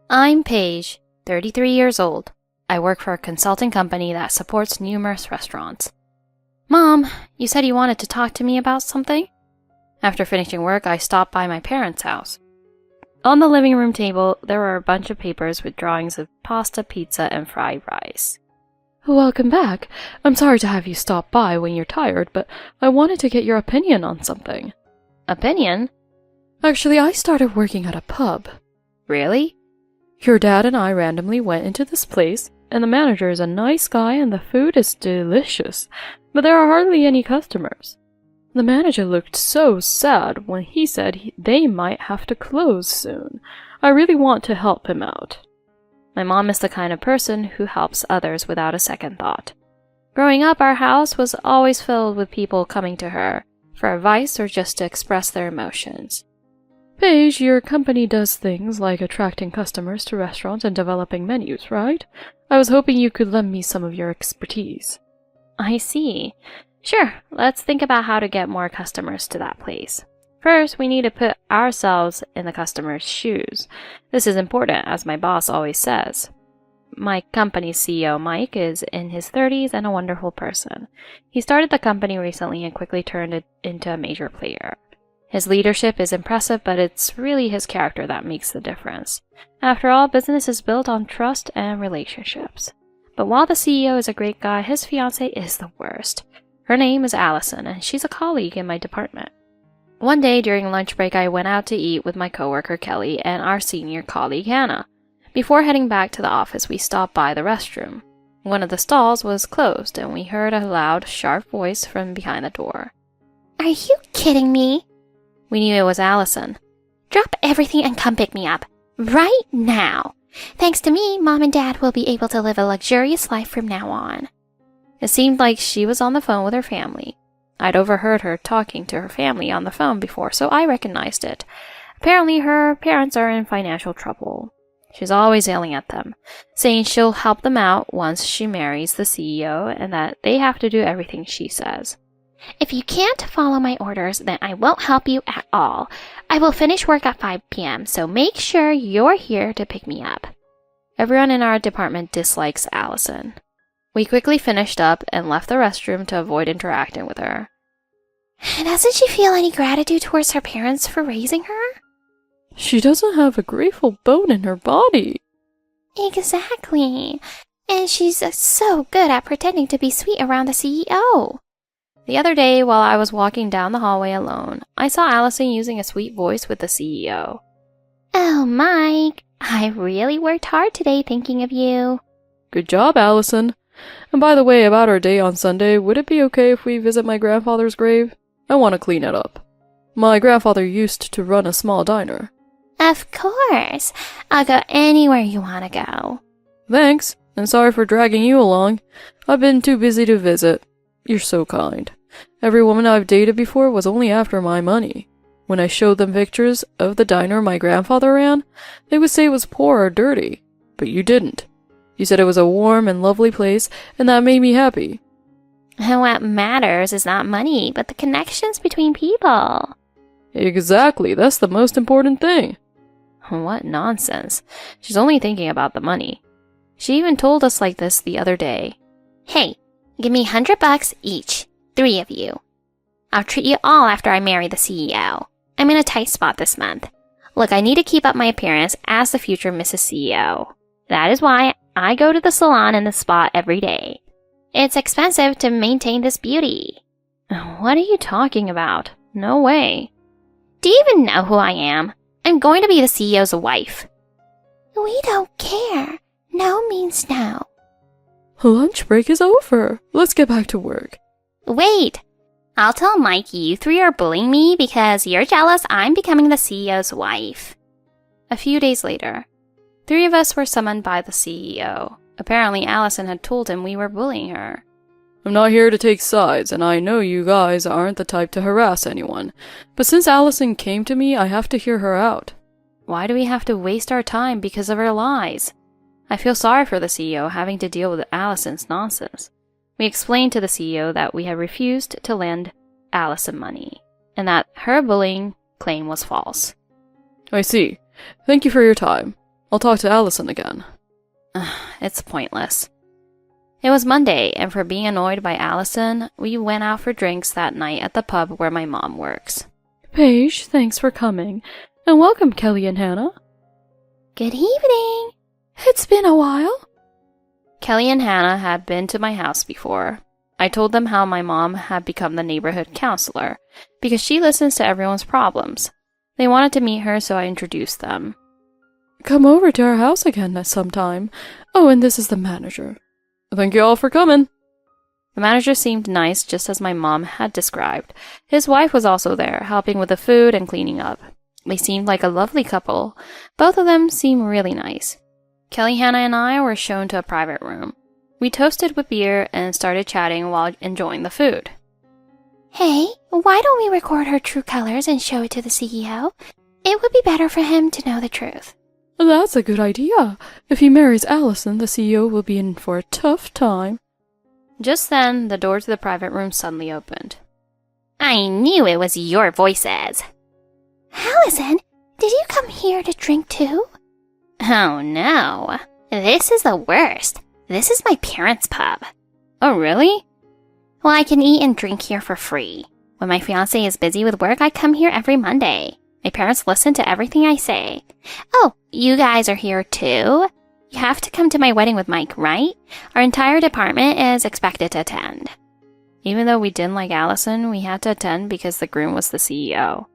I'm Paige, 33 years old. I work for a consulting company that supports numerous restaurants. Mom, you said you wanted to talk to me about something? After finishing work, I stopped by my parents' house. On the living room table, there were a bunch of papers with drawings of pasta, pizza, and fried rice. Welcome back. I'm sorry to have you stop by when you're tired, but I wanted to get your opinion on something. Opinion? Actually, I started working at a pub. Really? Your dad and I randomly went into this place, and the manager is a nice guy and the food is delicious, but there are hardly any customers. The manager looked so sad when he said they might have to close soon. I really want to help him out. My mom is the kind of person who helps others without a second thought. Growing up, our house was always filled with people coming to her for advice or just to express their emotions. Paige, your company does things like attracting customers to restaurants and developing menus, right? I was hoping you could lend me some of your expertise. I see. Sure, let's think about how to get more customers to that place. First, we need to put ourselves in the customer's shoes. This is important, as my boss always says. My company's CEO, Mike, is in his 30s and a wonderful person. He started the company recently and quickly turned it into a major player. His leadership is impressive, but it's really his character that makes the difference. After all, business is built on trust and relationships. But while the CEO is a great guy, his fiancée is the worst. Her name is Allison, and she's a colleague in my department. One day during lunch break, I went out to eat with my coworker Kelly and our senior colleague Hannah. Before heading back to the office, we stopped by the restroom. One of the stalls was closed, and we heard a loud, sharp voice from behind the door. Are you kidding me? We knew it was Allison. Drop everything and come pick me up. Right now. Thanks to me, Mom and Dad will be able to live a luxurious life from now on. It seemed like she was on the phone with her family. I'd overheard her talking to her family on the phone before, so I recognized it. Apparently, her parents are in financial trouble. She's always yelling at them, saying she'll help them out once she marries the CEO and that they have to do everything she says. If you can't follow my orders, then I won't help you at all. I will finish work at 5 p.m., so make sure you're here to pick me up. Everyone in our department dislikes Allison. We quickly finished up and left the restroom to avoid interacting with her. Doesn't she feel any gratitude towards her parents for raising her? She doesn't have a grateful bone in her body. Exactly. And she's so good at pretending to be sweet around the CEO. The other day, while I was walking down the hallway alone, I saw Allison using a sweet voice with the CEO. Oh, Mike, I really worked hard today thinking of you. Good job, Allison. And by the way, about our day on Sunday, would it be okay if we visit my grandfather's grave? I want to clean it up. My grandfather used to run a small diner. Of course. I'll go anywhere you want to go. Thanks, and sorry for dragging you along. I've been too busy to visit. You're so kind. Every woman I've dated before was only after my money. When I showed them pictures of the diner my grandfather ran, they would say it was poor or dirty. But you didn't. You said it was a warm and lovely place, and that made me happy. What matters is not money, but the connections between people. Exactly, that's the most important thing. What nonsense. She's only thinking about the money. She even told us like this the other day. Hey, give me $100 each, 3 of you. I'll treat you all after I marry the CEO. I'm in a tight spot this month. Look, I need to keep up my appearance as the future Mrs. CEO. That is why I go to the salon and the spa every day. It's expensive to maintain this beauty. What are you talking about? No way. Do you even know who I am? I'm going to be the CEO's wife. We don't care. No means no. Lunch break is over. Let's get back to work. Wait. I'll tell Mike you 3 are bullying me because you're jealous I'm becoming the CEO's wife. A few days later, 3 of us were summoned by the CEO. Apparently, Allison had told him we were bullying her. I'm not here to take sides, and I know you guys aren't the type to harass anyone. But since Allison came to me, I have to hear her out. Why do we have to waste our time because of her lies? I feel sorry for the CEO having to deal with Allison's nonsense. We explained to the CEO that we had refused to lend Allison money, and that her bullying claim was false. I see. Thank you for your time. I'll talk to Allison again. It's pointless. It was Monday, and for being annoyed by Allison, we went out for drinks that night at the pub where my mom works. Paige, thanks for coming. And welcome, Kelly and Hannah. Good evening. It's been a while. Kelly and Hannah had been to my house before. I told them how my mom had become the neighborhood counselor, because she listens to everyone's problems. They wanted to meet her, so I introduced them. Come over to our house again sometime. Oh, and this is the manager. Thank you all for coming. The manager seemed nice, just as my mom had described. His wife was also there, helping with the food and cleaning up. They seemed like a lovely couple. Both of them seemed really nice. Kelly, Hannah, and I were shown to a private room. We toasted with beer and started chatting while enjoying the food. Hey, why don't we record her true colors and show it to the CEO? It would be better for him to know the truth. That's a good idea. If he marries Allison, the CEO will be in for a tough time. Just then, the door to the private room suddenly opened. I knew it was your voices. Allison, did you come here to drink too? Oh no. This is the worst. This is my parents' pub. Oh really? Well, I can eat and drink here for free. When my fiancé is busy with work, I come here every Monday. My parents listen to everything I say. Oh, you guys are here too? You have to come to my wedding with Mike, right? Our entire department is expected to attend. Even though we didn't like Allison, we had to attend because the groom was the CEO.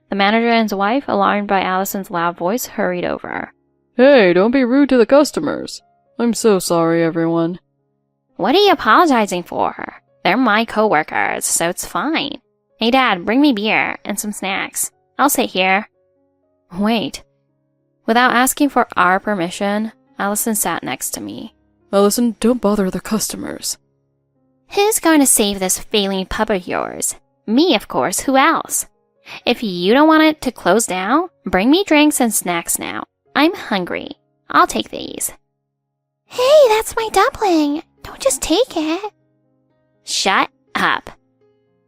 The manager and his wife, alarmed by Allison's loud voice, hurried over. Hey, don't be rude to the customers. I'm so sorry, everyone. What are you apologizing for? They're my coworkers, so it's fine. Hey, Dad, bring me beer and some snacks. I'll sit here. Wait. Without asking for our permission, Allison sat next to me. Allison, don't bother the customers. Who's going to save this failing pub of yours? Me, of course. Who else? If you don't want it to close down, bring me drinks and snacks now. I'm hungry. I'll take these. Hey, that's my dumpling. Don't just take it. Shut up.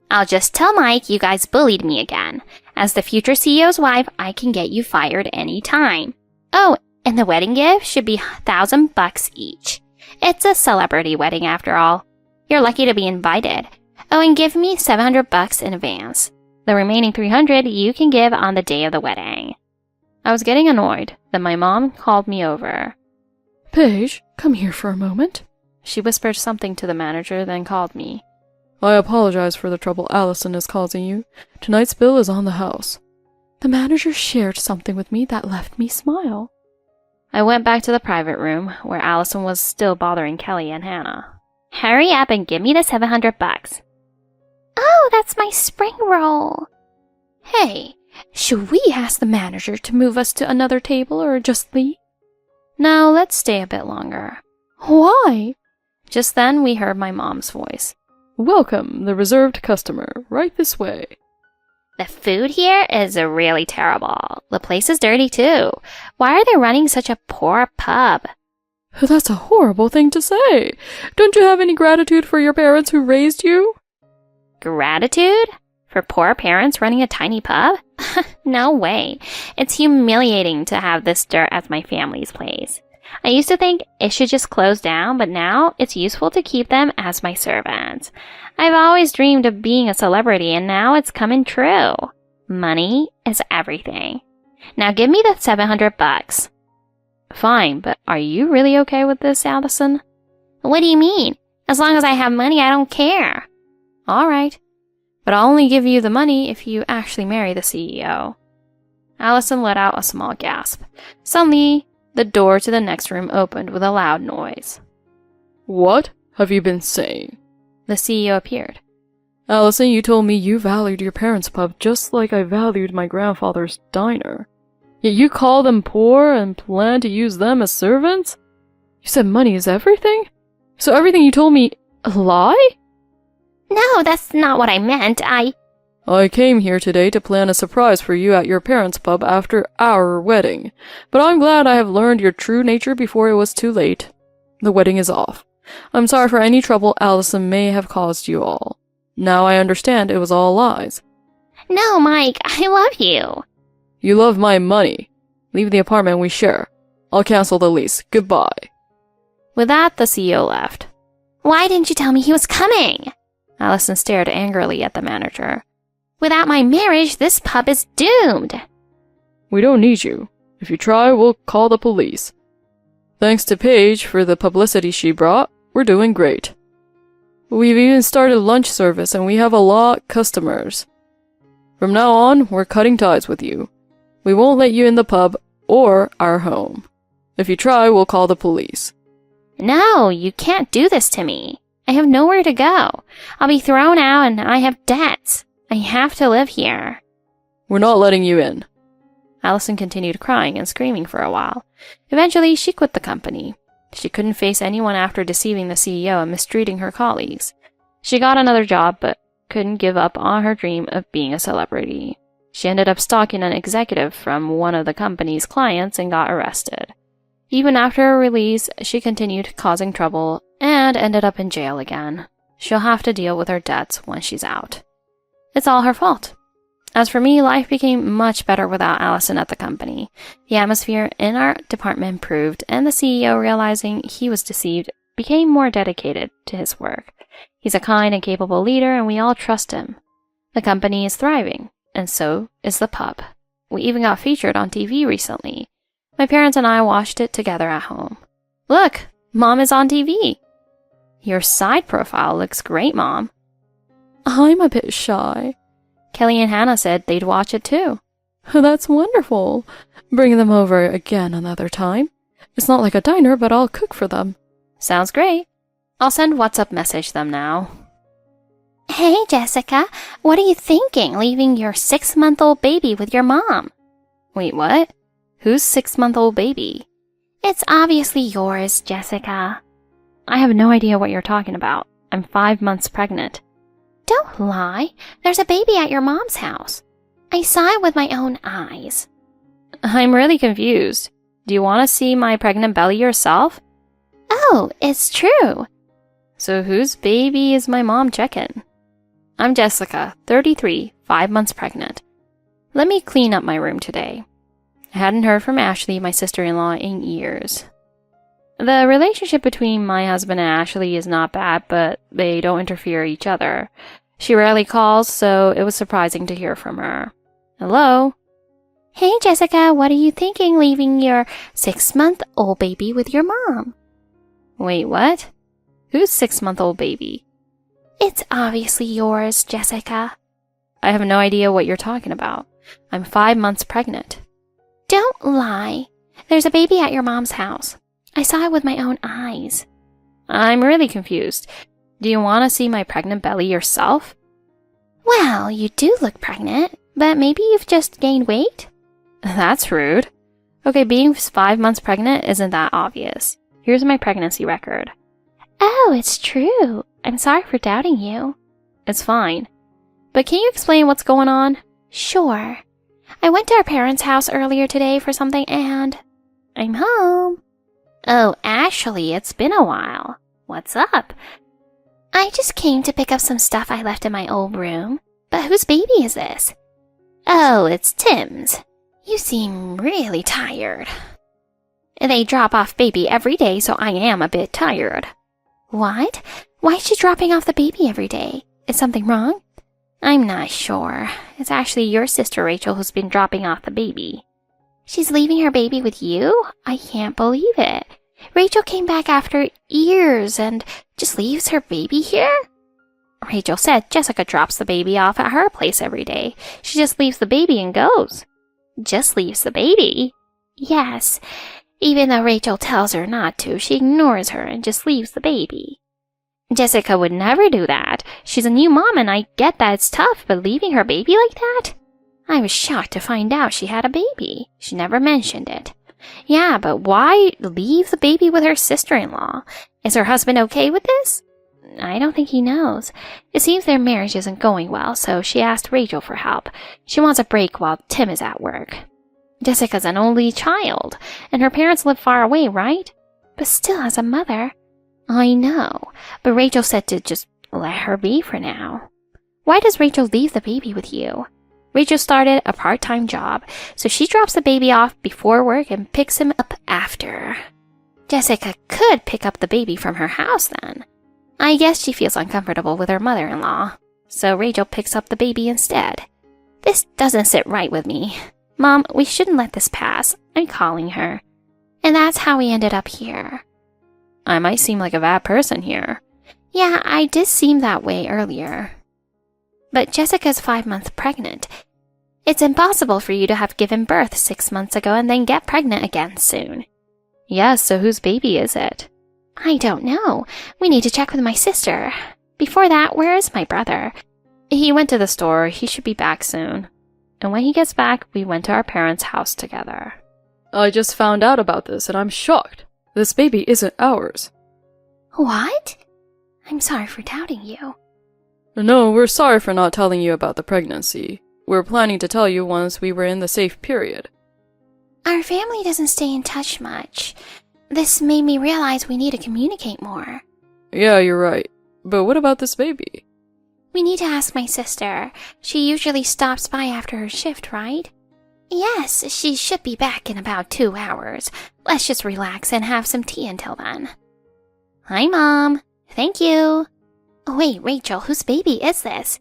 I'll just tell Mike you guys bullied me again. As the future CEO's wife, I can get you fired any time. Oh, and the wedding gift should be $1,000 each. It's a celebrity wedding after all. You're lucky to be invited. Oh, and give me $700 in advance. The remaining $300 you can give on the day of the wedding. I was getting annoyed. Then my mom called me over. Paige, come here for a moment. She whispered something to the manager, then called me. I apologize for the trouble Allison is causing you. Tonight's bill is on the house. The manager shared something with me that left me smile. I went back to the private room, where Allison was still bothering Kelly and Hannah. Hurry up and give me the $700. Oh, that's my spring roll. Hey, should we ask the manager to move us to another table or just leave? No, let's stay a bit longer. Why? Just then we heard my mom's voice. Welcome, the reserved customer. Right this way. The food here is really terrible. The place is dirty too. Why are they running such a poor pub? That's a horrible thing to say. Don't you have any gratitude for your parents who raised you? Gratitude? For poor parents running a tiny pub? No way. It's humiliating to have this dirt as my family's place. I used to think it should just close down, but now it's useful to keep them as my servants. I've always dreamed of being a celebrity, and now it's coming true. Money is everything. Now give me the $700. Fine, but are you really okay with this, Allison? What do you mean? As long as I have money, I don't care. All right, but I'll only give you the money if you actually marry the CEO. Allison let out a small gasp. Suddenly, the door to the next room opened with a loud noise. What have you been saying? The CEO appeared. Allison, you told me you valued your parents' pub just like I valued my grandfather's diner. Yet you call them poor and plan to use them as servants? You said money is everything? So everything you told me a lie? No, that's not what I meant. I came here today to plan a surprise for you at your parents' pub after our wedding. But I'm glad I have learned your true nature before it was too late. The wedding is off. I'm sorry for any trouble Allison may have caused you all. Now I understand it was all lies. No, Mike, I love you. You love my money. Leave the apartment we share. I'll cancel the lease. Goodbye. With that, the CEO left. Why didn't you tell me he was coming? Allison stared angrily at the manager. Without my marriage, this pub is doomed. We don't need you. If you try, we'll call the police. Thanks to Paige for the publicity she brought, we're doing great. We've even started lunch service and we have a lot of customers. From now on, we're cutting ties with you. We won't let you in the pub or our home. If you try, we'll call the police. No, you can't do this to me. I have nowhere to go. I'll be thrown out and I have debts. I have to live here. We're not letting you in. Allison continued crying and screaming for a while. Eventually, she quit the company. She couldn't face anyone after deceiving the CEO and mistreating her colleagues. She got another job, but couldn't give up on her dream of being a celebrity. She ended up stalking an executive from one of the company's clients and got arrested. Even after her release, she continued causing trouble and ended up in jail again. She'll have to deal with her debts when she's out. It's all her fault. As for me, life became much better without Allison at the company. The atmosphere in our department improved, and the CEO, realizing he was deceived, became more dedicated to his work. He's a kind and capable leader, and we all trust him. The company is thriving, and so is the pub. We even got featured on TV recently. My parents and I watched it together at home. Look, Mom is on TV. Your side profile looks great, Mom. I'm a bit shy. Kelly and Hannah said they'd watch it too. That's wonderful. Bring them over again another time. It's not like a diner, but I'll cook for them. Sounds great. I'll send WhatsApp message them now. Hey, Jessica, what are you thinking, leaving your 6-month-old baby with your mom? Wait, what? Whose 6-month-old baby? It's obviously yours, Jessica. I have no idea what you're talking about. I'm 5 months pregnant. Don't lie. There's a baby at your mom's house. I saw it with my own eyes. I'm really confused. Do you want to see my pregnant belly yourself? Oh, it's true. So whose baby is my mom checking? I'm Jessica, 33, 5 months pregnant. Let me clean up my room today. I hadn't heard from Ashley, my sister-in-law, in years. The relationship between my husband and Ashley is not bad, but they don't interfere each other. She rarely calls, so it was surprising to hear from her. Hello? Hey, Jessica, what are you thinking, leaving your 6-month-old baby with your mom? Wait, what? Whose 6-month-old baby? It's obviously yours, Jessica. I have no idea what you're talking about. I'm 5 months pregnant. Don't lie. There's a baby at your mom's house. I saw it with my own eyes. I'm really confused. Do you want to see my pregnant belly yourself? Well, you do look pregnant, but maybe you've just gained weight? That's rude. Okay, being 5 months pregnant isn't that obvious. Here's my pregnancy record. Oh, it's true. I'm sorry for doubting you. It's fine. But can you explain what's going on? Sure. I went to our parents' house earlier today for something and I'm home. Oh, Ashley, it's been a while. What's up? I just came to pick up some stuff I left in my old room. But whose baby is this? Oh, it's Tim's. You seem really tired. They drop off baby every day, so I am a bit tired. What? Why is she dropping off the baby every day? Is something wrong? I'm not sure. It's actually your sister Rachel who's been dropping off the baby. She's leaving her baby with you? I can't believe it. Rachel came back after years and just leaves her baby here? Rachel said Jessica drops the baby off at her place every day. She just leaves the baby and goes. Just leaves the baby? Yes. Even though Rachel tells her not to, she ignores her and just leaves the baby. Jessica would never do that. She's a new mom and I get that it's tough, but leaving her baby like that? I was shocked to find out she had a baby. She never mentioned it. Yeah, but why leave the baby with her sister-in-law? Is her husband okay with this? I don't think he knows. It seems their marriage isn't going well, so she asked Rachel for help. She wants a break while Tim is at work. Jessica's an only child, and her parents live far away, right? But still as a mother. I know, but Rachel said to just let her be for now. Why does Rachel leave the baby with you? Rachel started a part-time job, so she drops the baby off before work and picks him up after. Jessica could pick up the baby from her house then. I guess she feels uncomfortable with her mother-in-law, so Rachel picks up the baby instead. This doesn't sit right with me. Mom, we shouldn't let this pass. I'm calling her. And that's how we ended up here. I might seem like a bad person here. Yeah, I did seem that way earlier. But Jessica's 5 months pregnant. It's impossible for you to have given birth 6 months ago and then get pregnant again soon. Yes, so whose baby is it? I don't know. We need to check with my sister. Before that, where is my brother? He went to the store. He should be back soon. And when he gets back, we went to our parents' house together. I just found out about this and I'm shocked. This baby isn't ours. What? I'm sorry for doubting you. No, we're sorry for not telling you about the pregnancy. We're planning to tell you once we were in the safe period. Our family doesn't stay in touch much. This made me realize we need to communicate more. Yeah, you're right. But what about this baby? We need to ask my sister. She usually stops by after her shift, right? Yes, she should be back in about 2 hours. Let's just relax and have some tea until then. Hi, Mom. Thank you. Oh, wait, Rachel, whose baby is this?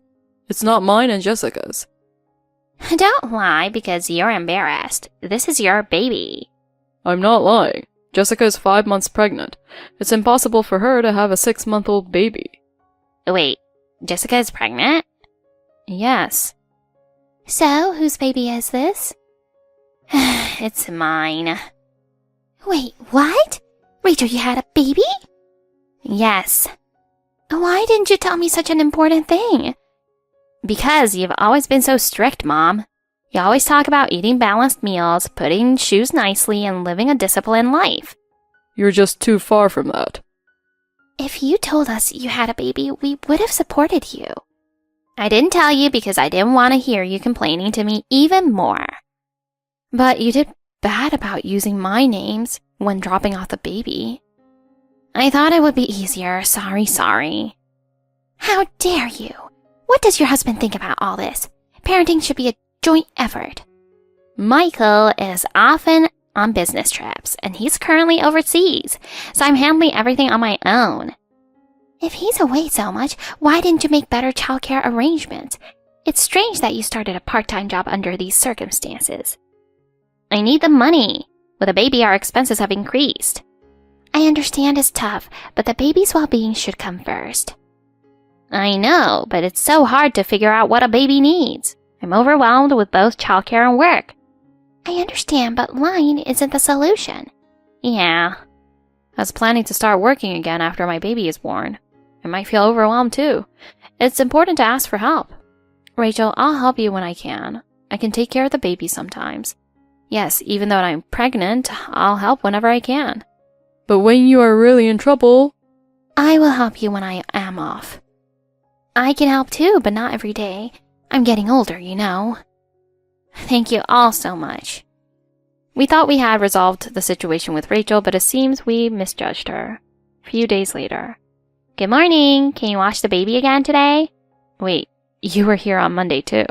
It's not mine and Jessica's. Don't lie because you're embarrassed. This is your baby. I'm not lying. Jessica is 5 months pregnant. It's impossible for her to have a 6-month-old baby. Wait, Jessica is pregnant? Yes. So, whose baby is this? It's mine. Wait, what? Rachel, you had a baby? Yes. Why didn't you tell me such an important thing? Because you've always been so strict, Mom. You always talk about eating balanced meals, putting shoes nicely, and living a disciplined life. You're just too far from that. If you told us you had a baby, we would have supported you. I didn't tell you because I didn't want to hear you complaining to me even more. But you did bad about using my names when dropping off the baby. I thought it would be easier. Sorry. How dare you? What does your husband think about all this? Parenting should be a joint effort. Michael is often on business trips, and he's currently overseas, so I'm handling everything on my own. If he's away so much, why didn't you make better childcare arrangements? It's strange that you started a part-time job under these circumstances. I need the money. With a baby, our expenses have increased. I understand it's tough, but the baby's well-being should come first. I know, but it's so hard to figure out what a baby needs. I'm overwhelmed with both childcare and work. I understand, but lying isn't the solution. Yeah. I was planning to start working again after my baby is born. I might feel overwhelmed too. It's important to ask for help. Rachel, I'll help you when I can. I can take care of the baby sometimes. Yes, even though I'm pregnant, I'll help whenever I can. But when you are really in trouble... I will help you when I am off. I can help too, but not every day. I'm getting older, you know. Thank you all so much. We thought we had resolved the situation with Rachel, but it seems we misjudged her. A few days later. Good morning. Can you wash the baby again today? Wait, you were here on Monday too.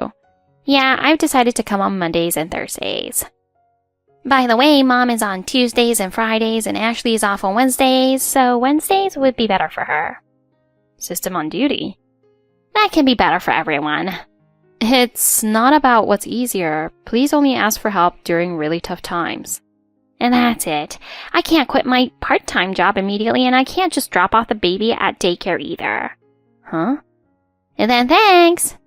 Yeah, I've decided to come on Mondays and Thursdays. By the way, Mom is on Tuesdays and Fridays, and Ashley is off on Wednesdays, so Wednesdays would be better for her. System on duty. That can be better for everyone. It's not about what's easier. Please only ask for help during really tough times. And that's it. I can't quit my part-time job immediately, and I can't just drop off the baby at daycare either. Huh? And then thanks!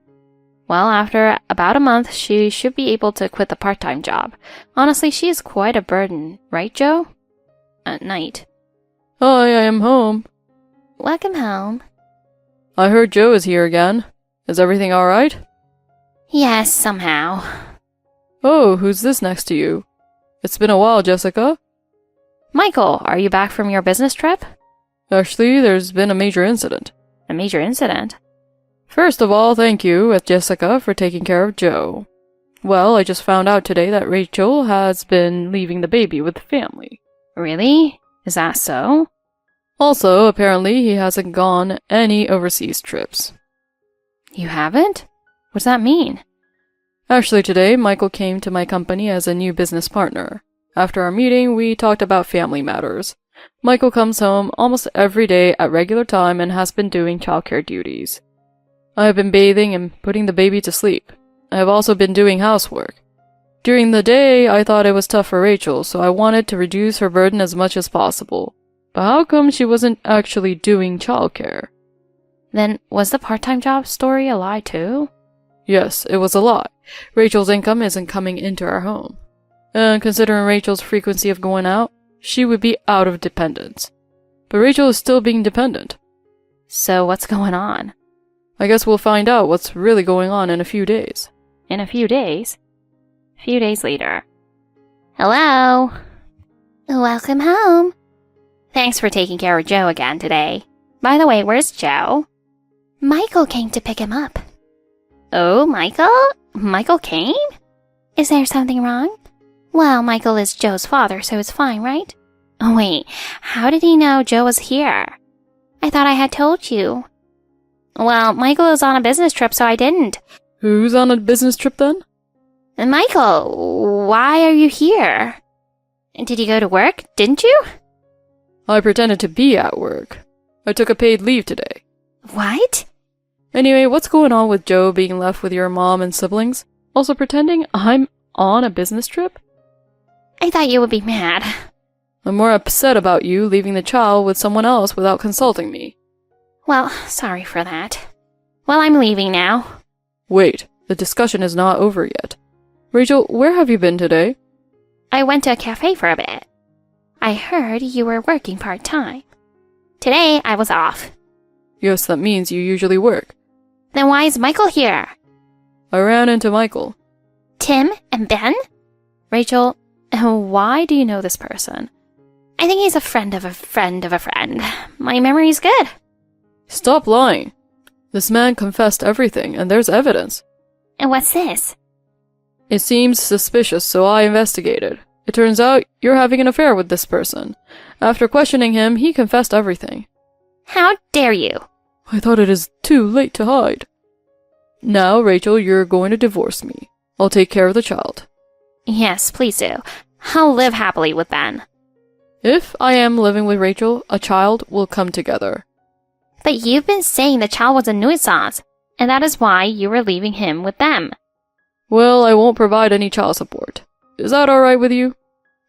Well, after about a month, she should be able to quit the part-time job. Honestly, she is quite a burden, right, Joe? At night. Hi, I am home. Welcome home. I heard Joe is here again. Is everything alright? Yes, somehow. Oh, who's this next to you? It's been a while, Jessica. Michael, are you back from your business trip? Actually, there's been a major incident. A major incident? First of all, thank you, Jessica, for taking care of Joe. Well, I just found out today that Rachel has been leaving the baby with the family. Really? Is that so? Also, apparently, he hasn't gone any overseas trips. You haven't? What does that mean? Actually, today, Michael came to my company as a new business partner. After our meeting, we talked about family matters. Michael comes home almost every day at regular time and has been doing childcare duties. I have been bathing and putting the baby to sleep. I have also been doing housework. During the day, I thought it was tough for Rachel, so I wanted to reduce her burden as much as possible. But how come she wasn't actually doing childcare? Then, was the part-time job story a lie too? Yes, it was a lie. Rachel's income isn't coming into our home. And considering Rachel's frequency of going out, she would be out of dependence. But Rachel is still being dependent. So what's going on? I guess we'll find out what's really going on in a few days. In a few days? A few days later. Hello? Welcome home. Thanks for taking care of Joe again today. By the way, where's Joe? Michael came to pick him up. Oh, Michael? Michael came? Is there something wrong? Well, Michael is Joe's father, so it's fine, right? Oh, wait, how did he know Joe was here? I thought I had told you. Well, Michael is on a business trip, so I didn't. Who's on a business trip then? Michael, why are you here? Did you go to work, didn't you? I pretended to be at work. I took a paid leave today. What? Anyway, what's going on with Joe being left with your mom and siblings? Also pretending I'm on a business trip? I thought you would be mad. I'm more upset about you leaving the child with someone else without consulting me. Well, sorry for that. Well, I'm leaving now. Wait, the discussion is not over yet. Rachel, where have you been today? I went to a cafe for a bit. I heard you were working part-time. Today, I was off. Yes, that means you usually work. Then why is Michael here? I ran into Michael. Tim and Ben? Rachel, why do you know this person? I think he's a friend of a friend of a friend. My memory's good. Stop lying. This man confessed everything, and there's evidence. And what's this? It seems suspicious, so I investigated. It turns out you're having an affair with this person. After questioning him, he confessed everything. How dare you? I thought it is too late to hide. Now, Rachel, you're going to divorce me. I'll take care of the child. Yes, please do. I'll live happily with Ben. If I am living with Rachel, a child will come together. But you've been saying the child was a nuisance, and that is why you were leaving him with them. Well, I won't provide any child support. Is that alright with you?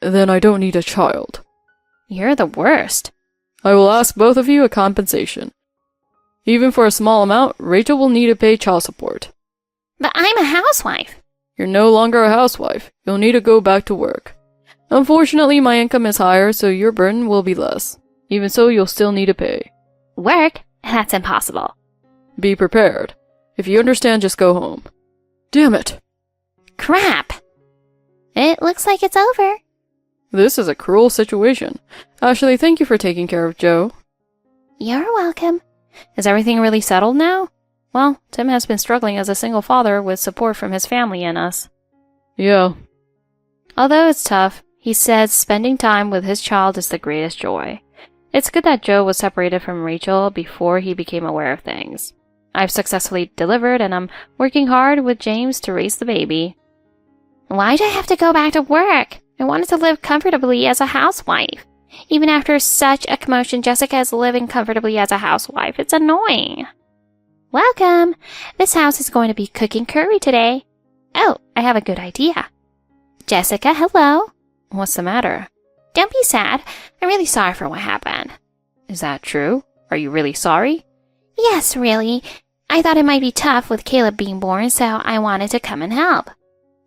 Then I don't need a child. You're the worst. I will ask both of you a compensation. Even for a small amount, Rachel will need to pay child support. But I'm a housewife. You're no longer a housewife. You'll need to go back to work. Unfortunately, my income is higher, so your burden will be less. Even so, you'll still need to pay. Work? That's impossible. Be prepared. If you understand, just go home. Damn it! Crap! It looks like it's over. This is a cruel situation. Ashley, thank you for taking care of Joe. You're welcome. Is everything really settled now? Well, Tim has been struggling as a single father with support from his family and us. Yeah. Although it's tough, he says spending time with his child is the greatest joy. It's good that Joe was separated from Rachel before he became aware of things. I've successfully delivered and I'm working hard with James to raise the baby. Why'd I have to go back to work? I wanted to live comfortably as a housewife. Even after such a commotion, Jessica is living comfortably as a housewife. It's annoying. Welcome. This house is going to be cooking curry today. Oh, I have a good idea. Jessica, hello. What's the matter? Don't be sad. I'm really sorry for what happened. Is that true? Are you really sorry? Yes, really. I thought it might be tough with Caleb being born, so I wanted to come and help.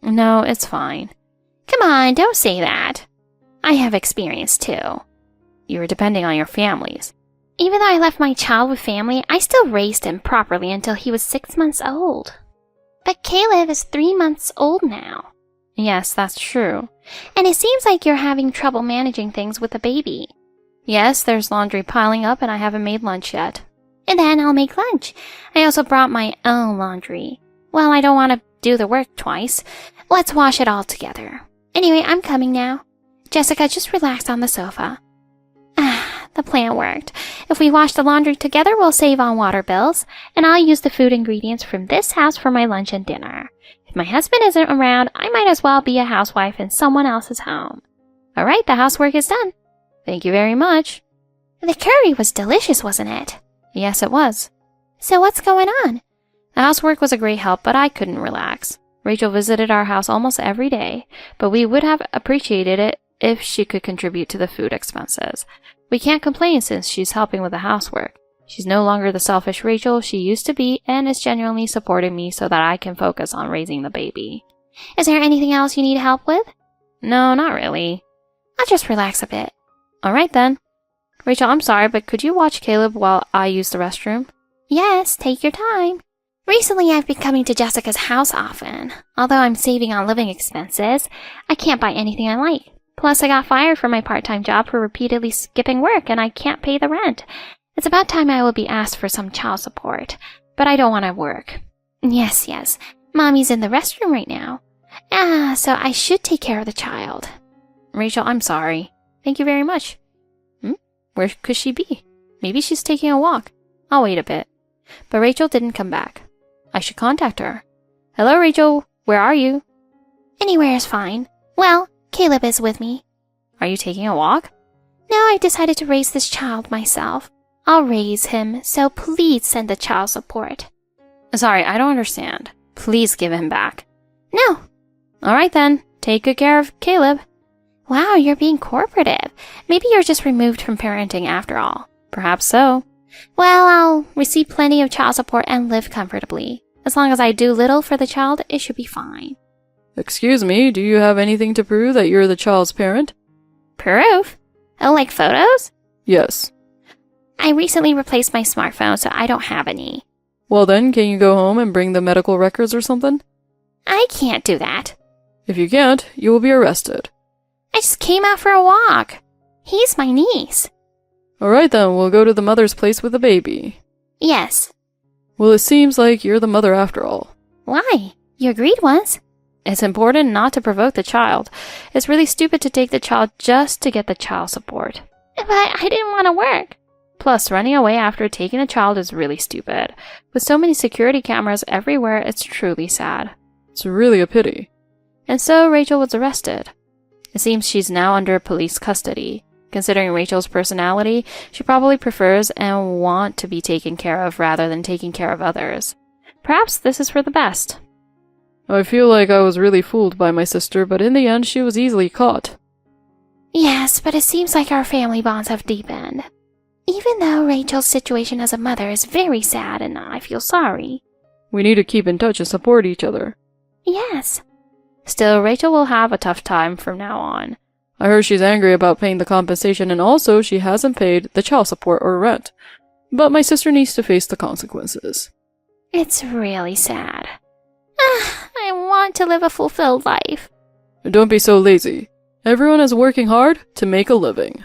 No, it's fine. Come on, don't say that. I have experience too. You were depending on your families. Even though I left my child with family, I still raised him properly until he was 6 months old. But Caleb is 3 months old now. Yes, that's true. And it seems like you're having trouble managing things with the baby. Yes, there's laundry piling up and I haven't made lunch yet. And then I'll make lunch. I also brought my own laundry. Well, I don't want to do the work twice. Let's wash it all together. Anyway, I'm coming now. Jessica, just relax on the sofa. The plan worked. If we wash the laundry together, we'll save on water bills, and I'll use the food ingredients from this house for my lunch and dinner. my husband isn't around, I might as well be a housewife in someone else's home. All right, the housework is done. Thank you very much. The curry was delicious, wasn't it? Yes, it was. So what's going on? The housework was a great help, but I couldn't relax. Rachel visited our house almost every day, but we would have appreciated it if she could contribute to the food expenses. We can't complain since she's helping with the housework. She's no longer the selfish Rachel she used to be and is genuinely supporting me so that I can focus on raising the baby. Is there anything else you need help with? No, not really. I'll just relax a bit. All right then. Rachel, I'm sorry, but could you watch Caleb while I use the restroom? Yes, take your time. Recently, I've been coming to Jessica's house often. Although I'm saving on living expenses, I can't buy anything I like. Plus, I got fired from my part-time job for repeatedly skipping work, and I can't pay the rent. It's about time I will be asked for some child support, but I don't want to work. Yes. Mommy's in the restroom right now. So I should take care of the child. Rachel, I'm sorry. Thank you very much. Where could she be? Maybe she's taking a walk. I'll wait a bit. But Rachel didn't come back. I should contact her. Hello, Rachel. Where are you? Anywhere is fine. Well, Caleb is with me. Are you taking a walk? No, I've decided to raise this child myself. I'll raise him, so please send the child support. Sorry, I don't understand. Please give him back. No. All right then. Take good care of Caleb. Wow, you're being cooperative. Maybe you're just removed from parenting after all. Perhaps so. Well, I'll receive plenty of child support and live comfortably. As long as I do little for the child, it should be fine. Excuse me, do you have anything to prove that you're the child's parent? Proof? Oh, like photos? Yes. I recently replaced my smartphone, so I don't have any. Well then, can you go home and bring the medical records or something? I can't do that. If you can't, you will be arrested. I just came out for a walk. He's my niece. Alright then, we'll go to the mother's place with the baby. Yes. Well, it seems like you're the mother after all. Why? You agreed once. It's important not to provoke the child. It's really stupid to take the child just to get the child support. But I didn't want to work. Plus, running away after taking a child is really stupid. With so many security cameras everywhere, it's truly sad. It's really a pity. And so Rachel was arrested. It seems she's now under police custody. Considering Rachel's personality, she probably prefers and want to be taken care of rather than taking care of others. Perhaps this is for the best. I feel like I was really fooled by my sister, but in the end she was easily caught. Yes, but it seems like our family bonds have deepened. Even though Rachel's situation as a mother is very sad and I feel sorry. We need to keep in touch and support each other. Yes. Still, Rachel will have a tough time from now on. I heard she's angry about paying the compensation and also she hasn't paid the child support or rent. But my sister needs to face the consequences. It's really sad. I want to live a fulfilled life. Don't be so lazy. Everyone is working hard to make a living.